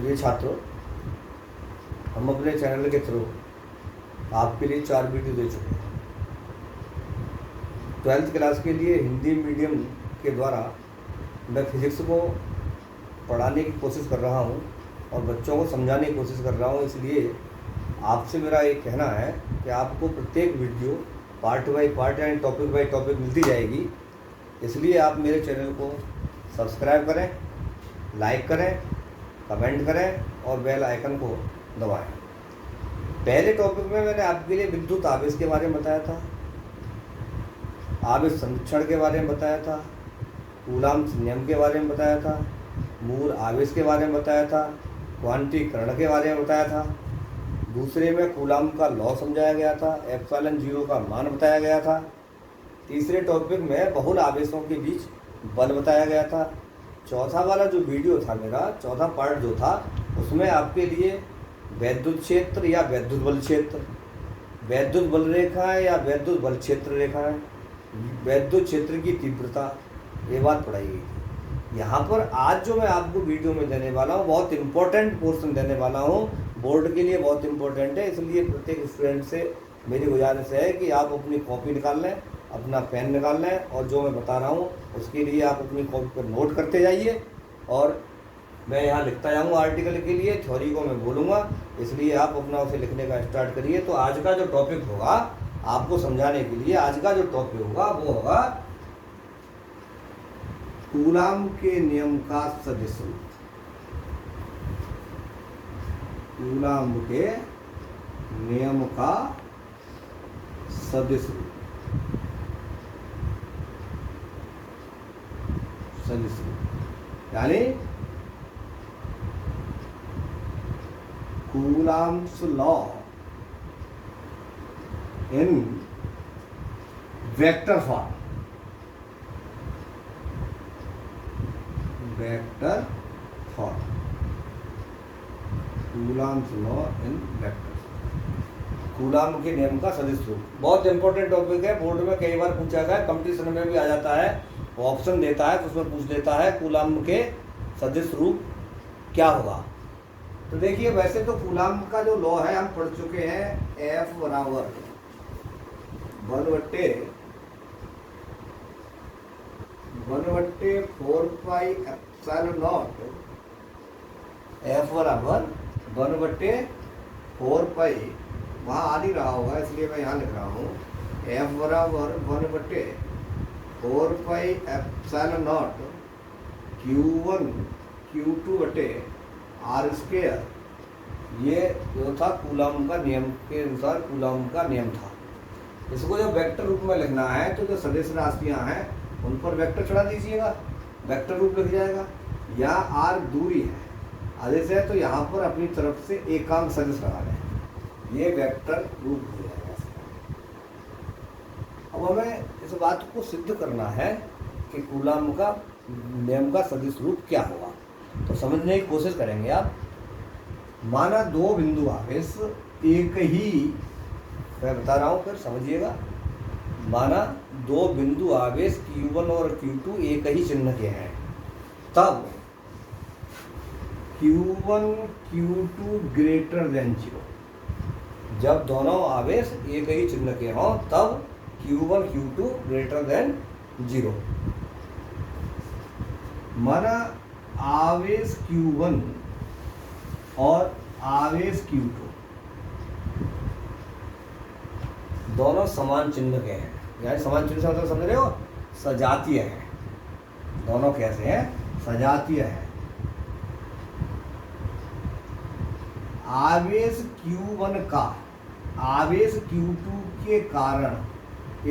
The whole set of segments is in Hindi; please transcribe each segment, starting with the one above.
प्रिय छात्रों, हम अपने चैनल के थ्रू आपके लिए 4 वीडियो दे चुके हैं। 12th क्लास के लिए हिंदी मीडियम के द्वारा मैं फिज़िक्स को पढ़ाने की कोशिश कर रहा हूं और बच्चों को समझाने की कोशिश कर रहा हूं। इसलिए आपसे मेरा एक कहना है कि आपको प्रत्येक वीडियो पार्ट बाय पार्ट यानी टॉपिक बाय टॉपिक मिलती जाएगी। इसलिए आप मेरे चैनल को सब्सक्राइब करें, लाइक करें, कमेंट करें और बेल आइकन को दबाएं। पहले टॉपिक में मैंने आपके लिए विद्युत आवेश के बारे में बताया था, आवेश संरक्षण के बारे में बताया था, कूलाम नियम के बारे में बताया था, मूल आवेश के बारे में बताया था, क्वांटीकरण के बारे में बताया था। दूसरे में कूलाम का लॉ समझाया गया था, एप्सिलॉन 0 का मान बताया गया था। तीसरे टॉपिक में बहुल आवेशों के बीच बल बताया गया था। चौथा वाला जो वीडियो था मेरा, चौथा पार्ट जो था, उसमें आपके लिए वैद्युत क्षेत्र या वैद्युत बल क्षेत्र, वैद्युत बल रेखाएं या वैद्युत बल क्षेत्र रेखाएं, वैद्युत क्षेत्र की तीव्रता, ये बात पढ़ाई गई थी। यहाँ पर आज जो मैं आपको वीडियो में देने वाला हूँ, बहुत इम्पोर्टेंट पोर्शन देने वाला हूँ, बोर्ड के लिए बहुत इम्पोर्टेंट है। इसलिए प्रत्येक स्टूडेंट से मेरी गुजारिश है कि आप अपनी कॉपी निकाल लें, अपना पेन निकाल लें और जो मैं बता रहा हूँ उसके लिए आप अपनी कॉपी पर नोट करते जाइए। और मैं यहाँ लिखता जाऊँगा आर्टिकल के लिए, थ्योरी को मैं बोलूँगा, इसलिए आप अपना उसे लिखने का स्टार्ट करिए। तो आज का जो टॉपिक होगा आपको समझाने के लिए, आज का जो टॉपिक होगा वो होगा कूलाम के नियम का सदिश रूप। कूलाम के नियम का सदिश रूप, सदिश रूप यानी coulombs law in vector form, vector form, coulombs law in vector, coulomb के नियम का सदिश रूप। बहुत इंपॉर्टेंट टॉपिक है, बोर्ड में कई बार पूछा गया, कंपटीशन में भी आ जाता है, ऑप्शन देता है तो उसमें पूछ देता है कूलाम के सदिश रूप क्या होगा। तो देखिए, वैसे तो कूलाम का जो लॉ है हम पढ़ चुके हैं, F बराबर 1/4 पाई एप्सिलॉन नॉट, F बराबर 1/4 पाई, वहाँ आ नहीं रहा होगा इसलिए मैं यहाँ लिख रहा हूँ, F बराबर 1/4 pi epsilon not Q1 Q2 बटे R स्क्वायर। ये जो था कूलाम का नियम के अनुसार कूलाम का नियम था। इसको जब वेक्टर रूप में लिखना है तो जो सदिश राशियाँ हैं उन पर वेक्टर चढ़ा दीजिएगा, वेक्टर रूप लिख जाएगा। यहाँ R दूरी है आदेश है तो यहाँ पर अपनी तरफ से एकांक सदिश लगा लें, ये वेक्टर रूप हो जाएगा। अब हमें इस बात को सिद्ध करना है कि कूलाम का नियम का सदिश रूप क्या होगा, तो समझने की कोशिश करेंगे आप। माना दो बिंदु आवेश एक ही, मैं बता रहा हूँ फिर समझिएगा, माना दो बिंदु आवेश Q1 और Q2 एक ही चिन्ह के हैं, तब Q1 Q2 ग्रेटर देन 0, जब दोनों आवेश एक ही चिन्ह के हों तब Q1 Q2 ग्रेटर देन 0। माना आवेश Q1 और आवेश Q2 दोनों समान चिन्ह के हैं, यानी समान चिन्ह से मतलब समझ रहे हो, सजातीय हैं। दोनों कैसे हैं? सजातीय हैं। आवेश Q1 का आवेश Q2 के कारण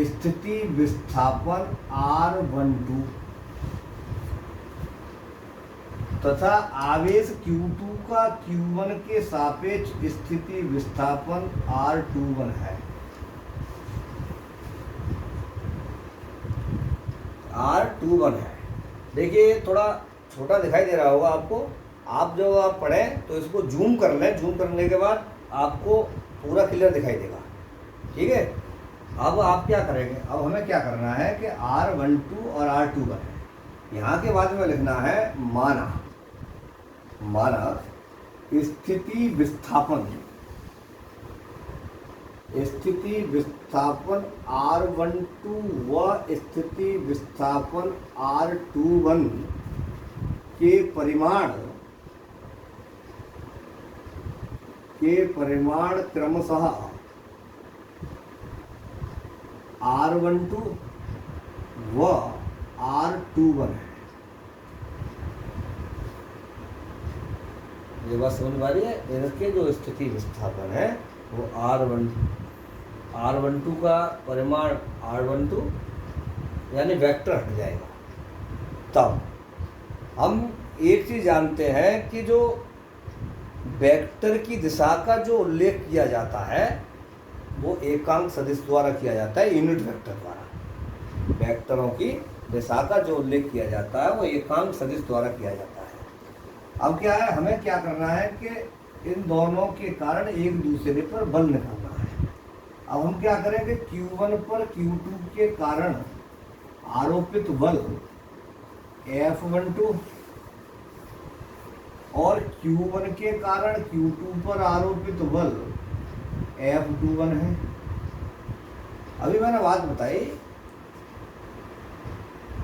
स्थिति विस्थापन R12 तथा आवेश Q2 का Q1 के सापेक्ष स्थिति विस्थापन R21 है। R21 है। देखिए, थोड़ा छोटा दिखाई दे रहा होगा आपको, आप जब आप पढ़ें तो इसको जूम कर लें, जूम करने के बाद आपको पूरा क्लियर दिखाई देगा, ठीक है। अब आप क्या करेंगे, अब हमें क्या करना है कि R12 और R21 है, यहाँ के बाद में लिखना है माना, माना स्थिति विस्थापन R12 व स्थिति विस्थापन R21 के परिमाण क्रमशः R12 व R21 है। ये बात समझ में आ रही है। इनके जो स्थिति विस्थापन है वो R12 का परिमाण R12 यानी वेक्टर हट जाएगा। तब हम एक चीज जानते हैं कि जो वेक्टर की दिशा का जो उल्लेख किया जाता है वो एकांक सदिश द्वारा किया जाता है, यूनिट वेक्टर द्वारा। वेक्टरों की दिशा का जो उल्लेख किया जाता है वो एकांक सदिश द्वारा किया जाता है। अब क्या है, हमें क्या करना है कि इन दोनों के कारण एक दूसरे पर बल निकालना है। अब हम क्या करेंगे, Q1 पर Q2 के कारण आरोपित बल F12 और Q1 के कारण Q2 पर आरोपित बल F21 है। अभी मैंने बात बताई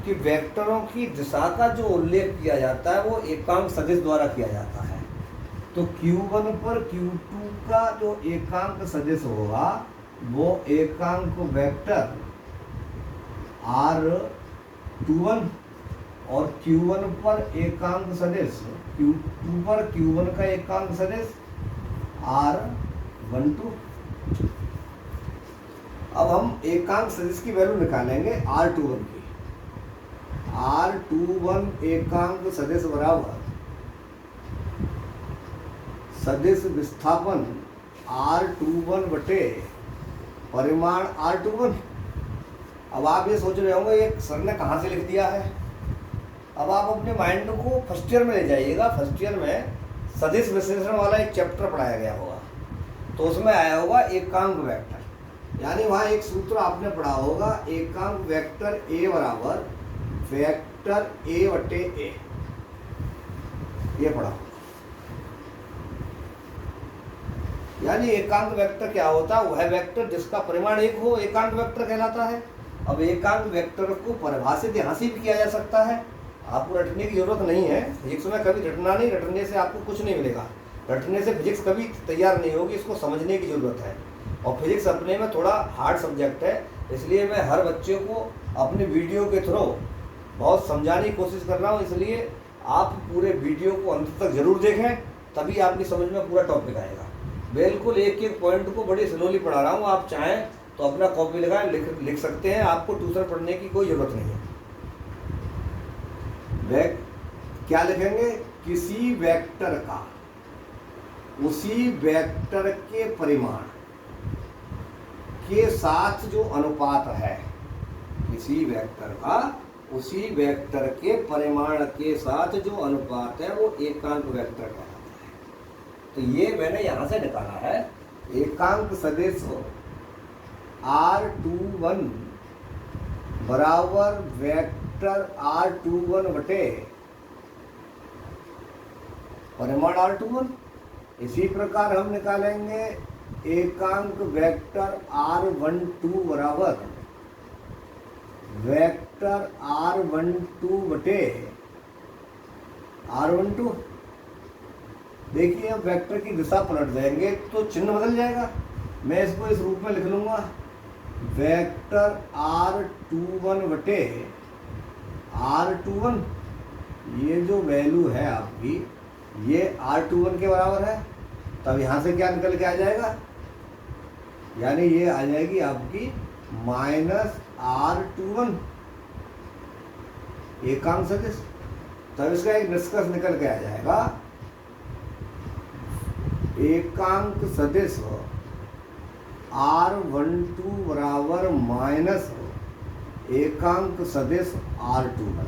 कि वेक्टरों की दिशा का जो उल्लेख किया जाता है वो एकांक सदिश द्वारा किया जाता है। तो Q1 पर Q2 का जो एकांक सदिश होगा वो एकांक वेक्टर R21 और Q1 पर एकांक सदिश Q2 पर Q1 का एकांक सदिश R12। अब हम एकांक सदिश की वैल्यू निकालेंगे R21 की। R21 एकांक सदिश बराबर सदिश विस्थापन R21 बटे परिमाण R21। अब आप ये सोच रहे होंगे ये सर ने कहाँ से लिख दिया है। अब आप अपने माइंड को फर्स्ट ईयर में ले जाइएगा। फर्स्ट ईयर में सदिश विश्लेषण वाला एक चैप्टर पढ़ाया गया होगा, तो उसमें आया होगा एकांक वेक्टर, यानी वहाँ एक सूत्र आपने पढ़ा होगा, एकांक वेक्टर A बराबर वेक्टर A बटे A, ये पढ़ा। यानी एकांक वेक्टर क्या होता है, वह वेक्टर जिसका परिमाण एक हो एकांक वेक्टर कहलाता है। अब एकांक वेक्टर को परिभाषित यहाँ से भी किया जा सकता है, आपको रटने की जरूरत नहीं है। फिजिक्स में कभी रटना नहीं, रटने से आपको कुछ नहीं मिलेगा, रटने से फिजिक्स कभी तैयार नहीं होगी, इसको समझने की जरूरत है। और फिजिक्स अपने में थोड़ा हार्ड सब्जेक्ट है, इसलिए मैं हर बच्चे को अपनी वीडियो के थ्रू बहुत समझाने की कोशिश कर रहा हूँ। इसलिए आप पूरे वीडियो को अंत तक जरूर देखें, तभी आपकी समझ में पूरा टॉपिक आएगा। बिल्कुल एक एक पॉइंट को बड़ी स्लोली पढ़ा रहा हूँ, आप चाहें तो अपना कॉपी लगाएं, लिख सकते हैं, आपको ट्यूशन पढ़ने की कोई ज़रूरत नहीं है। क्या लिखेंगे, किसी वेक्टर का उसी वेक्टर के परिमाण के साथ जो अनुपात है, किसी वेक्टर का उसी वेक्टर के परिमाण के साथ जो अनुपात है वो एकांक वेक्टर कहलाता है। तो ये मैंने यहाँ से निकाला है, एकांक सदिश R21 बराबर वेक्टर R21 बटे परिमाण R21। इसी प्रकार हम निकालेंगे एकांक वेक्टर R12 बराबर वेक्टर R12 बटे R12। देखिए अब वेक्टर की दिशा पलट देंगे तो चिन्ह बदल जाएगा। मैं इसको इस रूप में लिख लूंगा, वेक्टर R21 बटे R21। ये जो वैल्यू है आपकी ये R21 के बराबर है, तब यहाँ से क्या निकल के आ जाएगा, यानी ये आ जाएगी आपकी माइनस R21 एकांक सदिश। तब इसका एक निष्कर्ष निकल के आ जाएगा, एकांक सदिश R12 बराबर माइनस एकांक सदिश R21।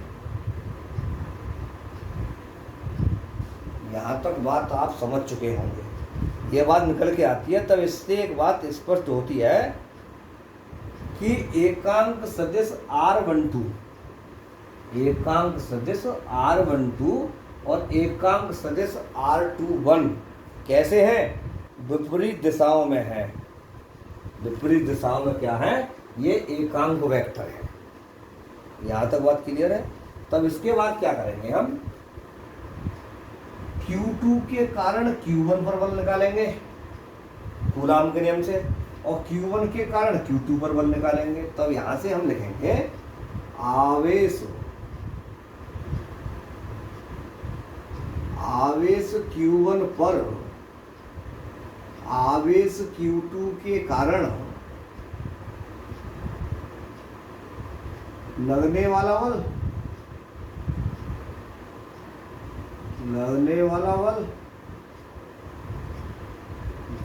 यहाँ तक बात आप समझ चुके होंगे, ये बात निकल के आती है। तब इससे एक बात स्पष्ट होती है कि एकांक सदिश R12, एकांक सदिश R12 और एकांक सदिश R21 कैसे हैं? विपरीत दिशाओं में है। विपरीत दिशाओं में क्या है? ये एकांक वेक्टर है। यहाँ तक बात क्लियर है? तब इसके बाद क्या करेंगे हम? Q2 के कारण Q1 पर बल निकालेंगे कूलाम के नियम से, और Q1 के कारण Q2 पर बल निकालेंगे। तब यहाँ से हम लिखेंगे आवेश Q1 पर आवेश Q2 के कारण लगने वाला बल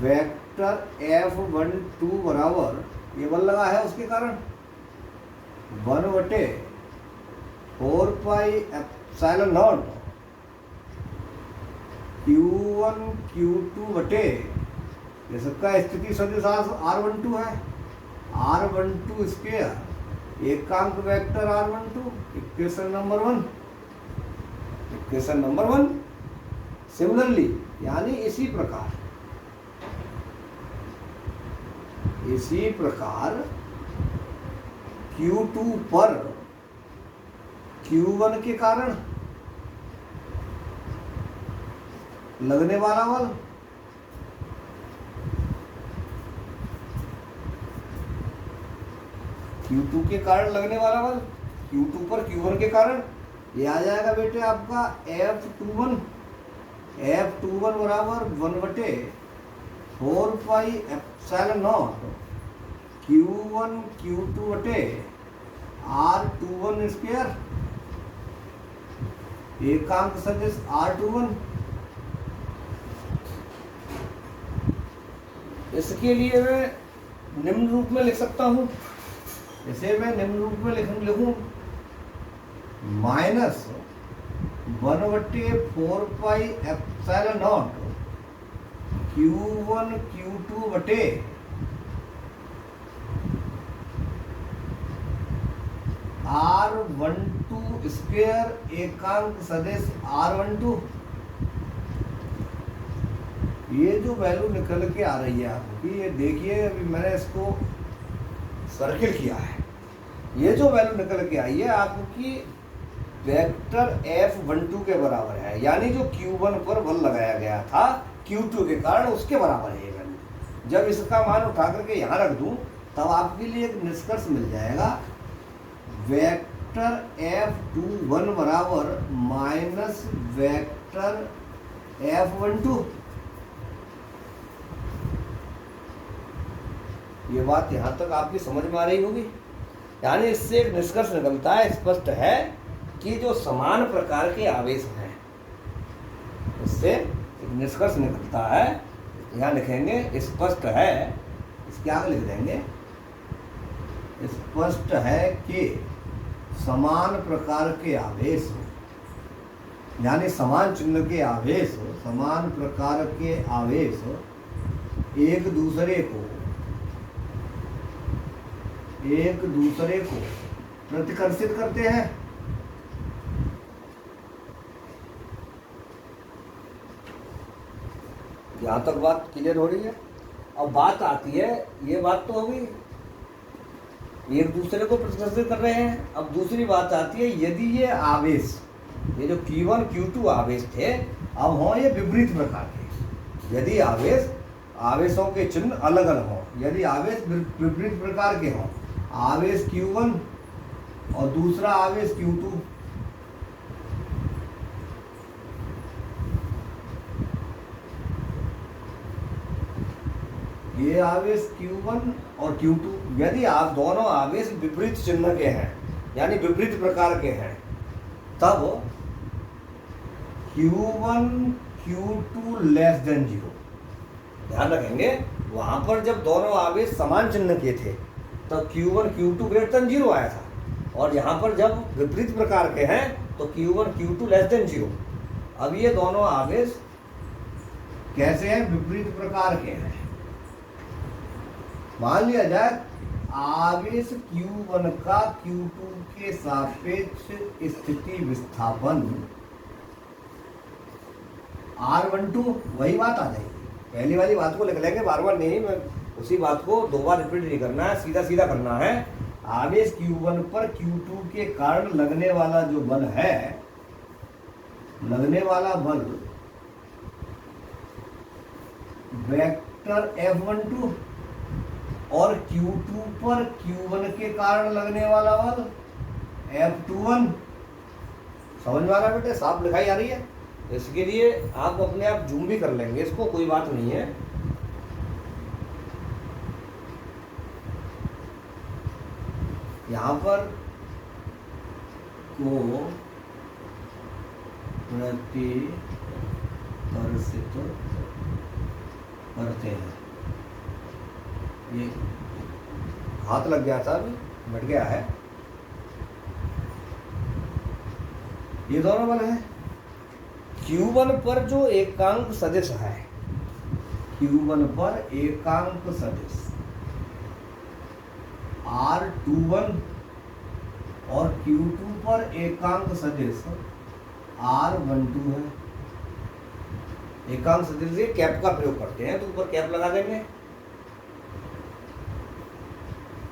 वेक्टर F12 बराबर, ये बल लगा है उसके कारण 1/4πε0 Q1 Q2 बटे, ये सबका स्थिति सदिश R12 है, R12 स्क्वायर एकांक vector R12, equation number 1। Similarly, यानी इसी प्रकार Q2 पर Q1 के कारण लगने वाला बल Q2 के कारण लगने वाला बल Q2 पर Q1 के कारण, ये आ जाएगा बेटे आपका F21 बराबर 1/4πε0 Q1 Q2 बटे R21 स्क्वायर एकांक सदिश R21। इसके लिए मैं निम्न रूप में लिख सकता हूँ, इसे मैं निम्न रूप में लिखूं -1/4πε0 Q1 Q2 बटे R12 स्क्वायर एकांक सदिश R12। ये जो वैल्यू निकल के आ रही है आपकी, ये देखिए, अभी मैंने इसको सर्किल किया है। ये जो वैल्यू निकल के आई है आपकी वेक्टर F12 के बराबर है, यानी जो Q1 पर बल लगाया गया था Q2 के कारण, उसके बराबर है ये वैल्यू। जब इसका मान उठा करके यहाँ रख दूं, तब आपके लिए एक निष्कर्ष मिल जाएगा, वेक्टर F21 बराबर माइनस वेक्टर F12। ये बात यहाँ तक आपकी समझ में आ रही होगी। यानी इससे एक निष्कर्ष निकलता है, स्पष्ट है कि जो समान प्रकार के आवेश हैं, इससे एक निष्कर्ष निकलता है। यहाँ लिखेंगे स्पष्ट है, इसके आगे लिख देंगे स्पष्ट है कि समान प्रकार के आवेश, यानी समान चिन्ह के आवेश, समान प्रकार के आवेश एक दूसरे को प्रतिकर्षित करते हैं। यहाँ तक बात क्लियर हो रही है? अब बात आती है, ये बात तो होगी एक दूसरे को प्रतिकर्षित कर रहे हैं। अब दूसरी बात आती है, यदि ये आवेश, ये जो Q1 Q2 आवेश थे, अब हों ये विपरीत प्रकार के। यदि आवेशों के चिन्ह अलग अलग हों, यदि आवेश विपरीत प्रकार के हों, आवेश Q1 और दूसरा आवेश Q2, ये आवेश Q1 और Q2, यदि आप दोनों आवेश विपरीत चिन्ह के हैं, यानी विपरीत प्रकार के हैं, तब Q1 Q2 लेस देन 0। ध्यान रखेंगे, वहां पर जब दोनों आवेश समान चिन्ह के थे तब Q1 Q2 ग्रेटर देन 0 आया था, और यहाँ पर जब विपरीत प्रकार के हैं तो Q1 Q2 लेस देन 0। अब ये दोनों आवेश कैसे हैं? विपरीत प्रकार के हैं। मान लिया जाए आवेश Q1 का Q2 के सापेक्ष स्थिति विस्थापन R12 वही बात आ जाएगी। पहली वाली बात को लिख लेंगे, बार बार नहीं, मैं उसी बात को दो बार रिपीट नहीं करना है, सीधा सीधा करना है। आवेश Q1 पर Q2 के कारण लगने वाला जो बल है, लगने वाला बल वेक्टर F12 और Q2 पर Q1 के कारण लगने वाला बल F21। समझ में आ रहा है बेटे, साफ लिखाई आ रही है। इसके लिए आप अपने आप जूम भी कर लेंगे, इसको कोई बात नहीं है। यहाँ पर को प्रतिकर्षित करते हैं। ये हाथ लग गया था, अभी मिट गया है। ये दोनों बल है। Q1 पर जो एकांक सदिश है, Q1 पर एकांक सदिश R21 और Q2 पर एकांक सदिश R12 है। एकांक सदिश से कैप का प्रयोग करते हैं, तो ऊपर कैप लगा देंगे।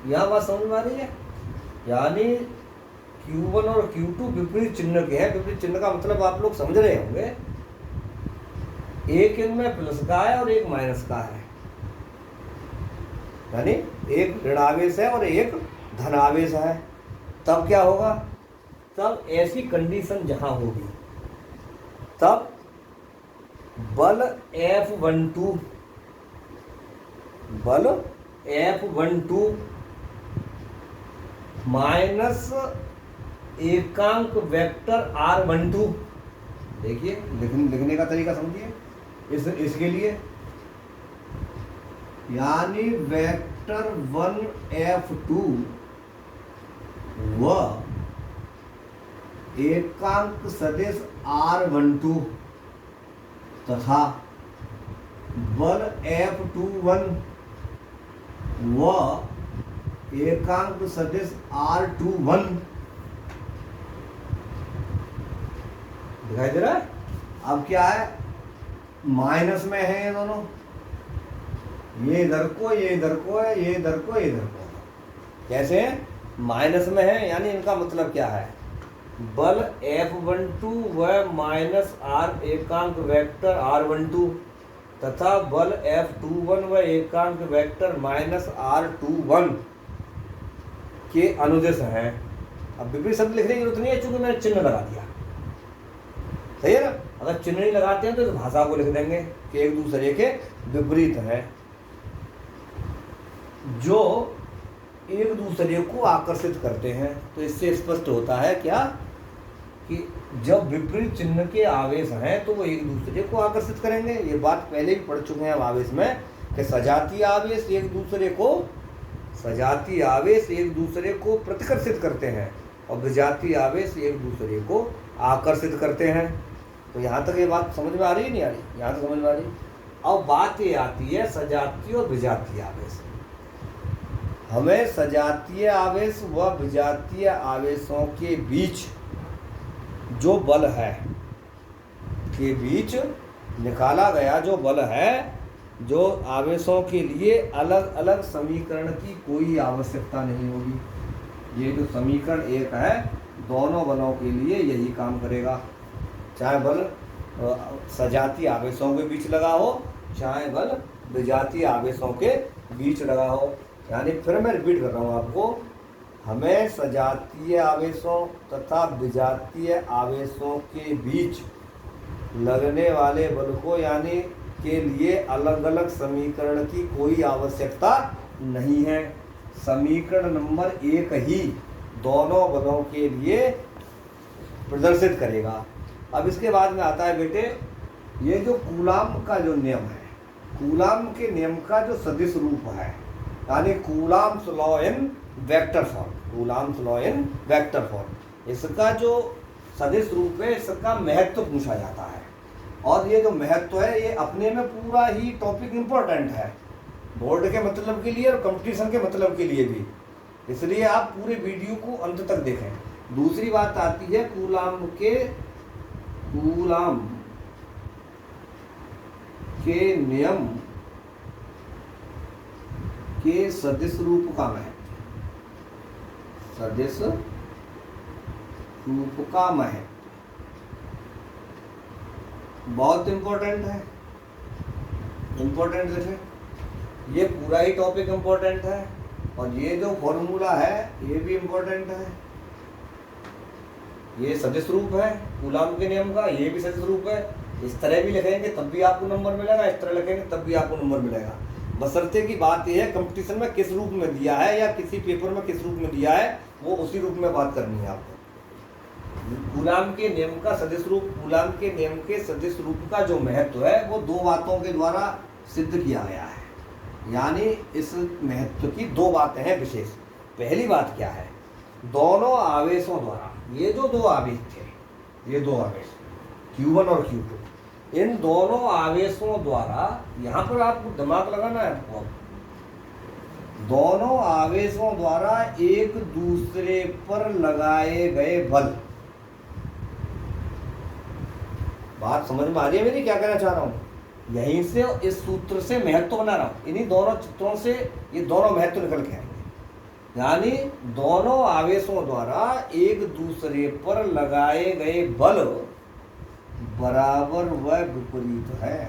यह बात समझ में आ रही है। यानी Q1 और Q2 विपरीत चिन्ह के हैं। विपरीत चिन्ह का मतलब आप लोग समझ रहे होंगे, एक इनमें प्लस का है और एक माइनस का है, यानी एक ऋणावेश है और एक धनावेश है। तब क्या होगा, तब ऐसी कंडीशन जहां होगी तब बल F12 माइनस एकांक वेक्टर R12, देखिए लिखने का तरीका समझिए। इसके लिए यानी वेक्टर 1F2 व एकांक सदिश R12 तथा बल F21 व एकांक सदिश R21 दिखाई दे रहा है। अब क्या है, माइनस में है ये दोनों, ये इधर को, ये इधर को है, ये इधर को, ये इधर को। कैसे है, माइनस में है, यानी इनका मतलब क्या है, बल F12 व माइनस R एकांक वेक्टर R12 तथा बल F21 व एकांक वेक्टर माइनस R21 के अनुदिश है। अब विपरीत शब्द लिखने की जरूरत नहीं है, चूंकि मैंने चिन्ह लगा दिया, सही है ना। अगर चिन्ह नहीं लगाते हैं तो इस भाषा को लिख देंगे कि एक दूसरे के विपरीत है, जो एक दूसरे को आकर्षित करते हैं। तो इससे स्पष्ट होता है क्या, कि जब विपरीत चिन्ह के आवेश हैं तो वो एक दूसरे को आकर्षित करेंगे। ये बात पहले भी पढ़ चुके हैं हम आवेश में, कि सजातीय आवेश एक दूसरे को प्रतिकर्षित करते हैं और विजातीय आवेश एक दूसरे को आकर्षित करते हैं। तो यहाँ तक ये बात समझ में आ रही है, नहीं आ रही, यहाँ तक समझ में आ रही। अब बात ये आती है सजातीय और विजातीय आवेश। हमें सजातीय आवेश व विजातीय आवेशों के बीच जो बल है के बीच निकाला गया जो बल है, जो आवेशों के लिए अलग अलग समीकरण की कोई आवश्यकता नहीं होगी। ये जो समीकरण एक है, दोनों बलों के लिए यही काम करेगा, चाहे बल सजातीय आवेशों के बीच लगा हो, चाहे बल विजातीय आवेशों के बीच लगा हो। यानी फिर मैं रिपीट कर रहा हूँ आपको, हमें सजातीय आवेशों तथा विजातीय आवेशों के बीच लगने वाले बल को यानी के लिए अलग अलग समीकरण की कोई आवश्यकता नहीं है। समीकरण नंबर एक ही दोनों बलों के लिए प्रदर्शित करेगा। अब इसके बाद में आता है बेटे, ये जो कूलाम का जो नियम है, कूलाम के नियम का जो सदिश रूप है, यानी coulombs law in vector form, coulombs law in vector form, इसका जो सदिश रूप है, इसका महत्व पूछा जाता है। और ये जो महत्व है, ये अपने में पूरा ही टॉपिक इम्पोर्टेंट है, बोर्ड के मतलब के लिए और कंपटीशन के मतलब के लिए भी, इसलिए आप पूरे वीडियो को अंत तक देखें। दूसरी बात आती है कूलाम के नियम के सदिश रूप का महत्व, सदिश रूप का महत्व बहुत इंपॉर्टेंट है। इंपॉर्टेंट देखें, ये पूरा ही टॉपिक इंपॉर्टेंट है और ये जो फॉर्मूला है ये भी इंपॉर्टेंट है। ये सदिश रूप है कूलाम के नियम का, ये भी सदिश रूप है। इस तरह भी लिखेंगे तब भी आपको नंबर मिलेगा, इस तरह लिखेंगे तब भी आपको नंबर मिलेगा। बशर्ते की बात यह है कंपटीशन में किस रूप में दिया है या किसी पेपर में किस रूप में दिया है, वो उसी रूप में बात करनी है आपको। कूलाम के नियम का सदिश रूप, कूलाम के नियम के सदिश रूप का जो महत्व है वो दो बातों के द्वारा सिद्ध किया गया है। यानी इस महत्व की दो बातें हैं विशेष। पहली बात क्या है, दोनों आवेशों द्वारा, ये जो दो आवेश थे, ये दो आवेश Q1 और Q2, इन दोनों आवेशों द्वारा, यहाँ पर आपको दिमाग लगाना है आपको, दोनों आवेशों द्वारा एक दूसरे पर लगाए गए बल। बात समझ में आ रही है मेरी, क्या कहना चाह रहा हूँ? यहीं से इस सूत्र से महत्व बना रहा हूँ, इन्हीं दोनों चित्रों से ये दोनों महत्व निकल के आएंगे। यानी दोनों आवेशों द्वारा एक दूसरे पर लगाए गए बल बराबर व विपरीत है।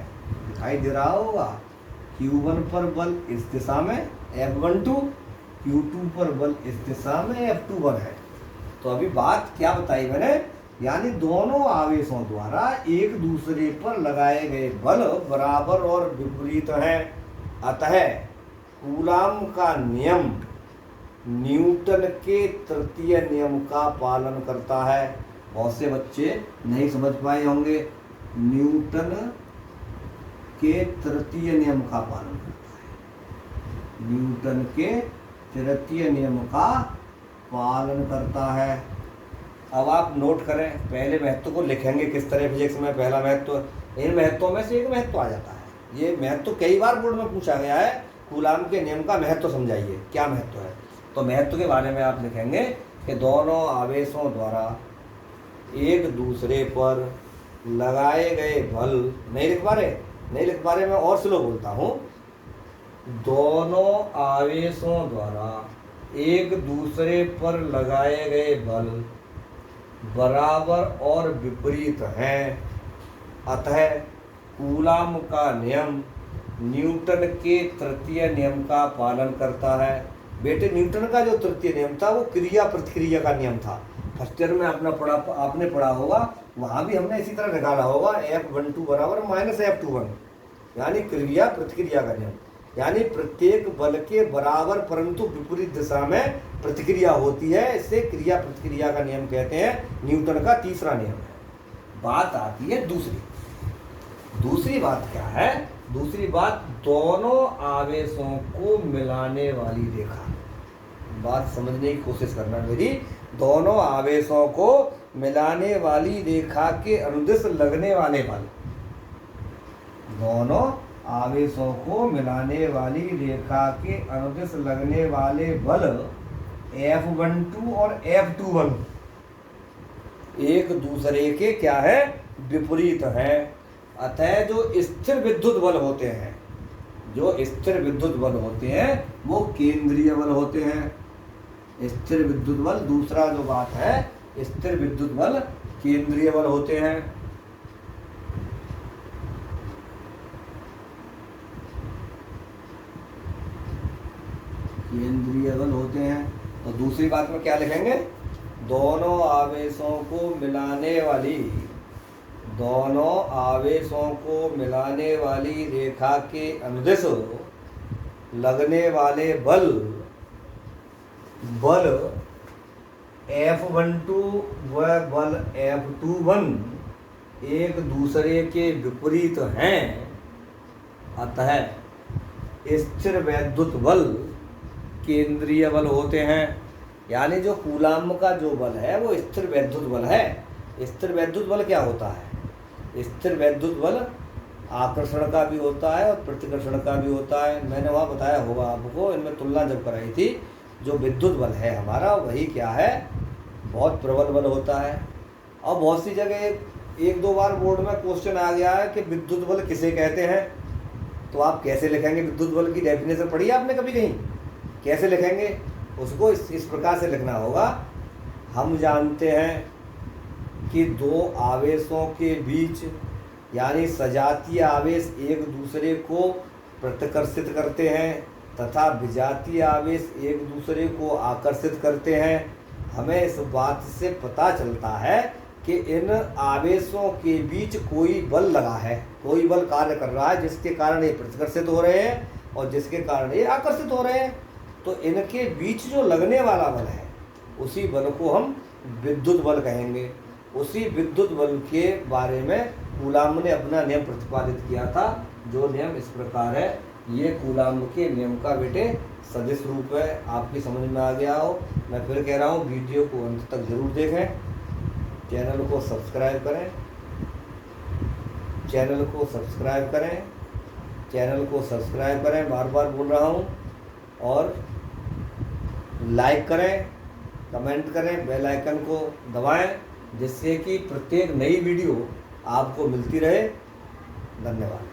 दिखाई दे रहा होगा, Q1 पर बल इस दिशा में F12, Q2 पर बल इस दिशा में F21 है। तो अभी बात क्या बताई मैंने, यानी दोनों आवेशों द्वारा एक दूसरे पर लगाए गए बल बराबर और विपरीत हैं। अतः कूलाम का नियम न्यूटन के तृतीय नियम का पालन करता है। बहुत से बच्चे नहीं समझ पाए होंगे, न्यूटन के तृतीय नियम का पालन करता है, न्यूटन के तृतीय नियम का पालन करता है। अब आप नोट करें, पहले महत्व को लिखेंगे किस तरह फिजिक्स में। पहला महत्व, इन महत्वों में से एक महत्व आ जाता है। ये महत्व कई बार बोर्ड में पूछा गया है, कूलाम के नियम का महत्व समझाइए, क्या महत्व है। तो महत्व के बारे में आप लिखेंगे कि दोनों आवेशों द्वारा एक दूसरे पर लगाए गए बल, नहीं लिख पा रहे, नहीं लिख पा रहे, मैं और स्लो बोलता हूँ। दोनों आवेशों द्वारा एक दूसरे पर लगाए गए बल बराबर और विपरीत हैं। अतः कूलाम का नियम न्यूटन के तृतीय नियम का पालन करता है। बेटे, न्यूटन का जो तृतीय नियम था वो क्रिया प्रतिक्रिया का नियम था। फर्स्ट ईयर में आपने पढ़ा होगा, वहाँ भी हमने इसी तरह निकाला होगा, F12 बराबर -F21, यानी क्रिया प्रतिक्रिया का नियम। यानी प्रत्येक बल के बराबर परंतु विपरीत दिशा में प्रतिक्रिया होती है, इसे क्रिया प्रतिक्रिया का नियम कहते हैं। न्यूटन का तीसरा नियम है। बात आती है दूसरी बात क्या है? दूसरी बात, दोनों आवेशों को मिलाने वाली रेखा। बात समझने की कोशिश करना मेरी। दोनों आवेशों को मिलाने वाली रेखा के अनुदिश लगने वाले बल, दोनों आवेशों को मिलाने वाली रेखा के अनुदिश लगने वाले बल F12 और F21 एक दूसरे के क्या है? विपरीत हैं। अतः जो स्थिर विद्युत बल होते हैं, जो स्थिर विद्युत बल होते हैं वो केंद्रीय बल होते हैं। स्थिर विद्युत बल, दूसरा जो बात है, स्थिर विद्युत बल केंद्रीय बल होते हैं। केंद्रीय बल होते हैं। तो दूसरी बात में क्या लिखेंगे? दोनों आवेशों को मिलाने वाली, दोनों आवेशों को मिलाने वाली रेखा के अनुदिश लगने वाले बल F12 व बल F21 एक दूसरे के विपरीत हैं। अतः स्थिर वैद्युत बल केंद्रीय बल होते हैं। यानी जो कूलाम का जो बल है वो स्थिर वैद्युत बल है। स्थिर वैद्युत बल क्या होता है? स्थिर वैद्युत बल आकर्षण का भी होता है और प्रतिकर्षण का भी होता है। मैंने वहाँ बताया होगा आपको, इनमें तुलना जब कराई थी। जो विद्युत बल है हमारा, वही क्या है? बहुत प्रबल बल होता है। और बहुत सी जगह एक दो बार बोर्ड में क्वेश्चन आ गया है कि विद्युत बल किसे कहते हैं। तो आप कैसे लिखेंगे? विद्युत बल की डेफिनेशन पढ़ी है आपने कभी कहीं? कैसे लिखेंगे उसको? इस प्रकार से लिखना होगा। हम जानते हैं कि दो आवेशों के बीच यानी सजातीय आवेश एक दूसरे को प्रतिकर्षित करते हैं तथा विजातीय आवेश एक दूसरे को आकर्षित करते हैं। हमें इस बात से पता चलता है कि इन आवेशों के बीच कोई बल लगा है, कोई बल कार्य कर रहा है जिसके कारण ये प्रतिकर्षित हो रहे हैं और जिसके कारण ये आकर्षित हो रहे हैं। तो इनके बीच जो लगने वाला बल है उसी बल को हम विद्युत बल कहेंगे। उसी विद्युत बल के बारे में कूलाम ने अपना नियम प्रतिपादित किया था, जो नियम इस प्रकार है। ये कूलाम के नियम का बेटे सदिश रूप है। आपकी समझ में आ गया हो। मैं फिर कह रहा हूँ, वीडियो को अंत तक जरूर देखें, चैनल को सब्सक्राइब करें, चैनल को सब्सक्राइब करें, चैनल को सब्सक्राइब करें, बार बार बोल रहा हूँ, और लाइक करें, कमेंट करें, बेल आइकन को दबाएं, जिससे कि प्रत्येक नई वीडियो आपको मिलती रहे। धन्यवाद।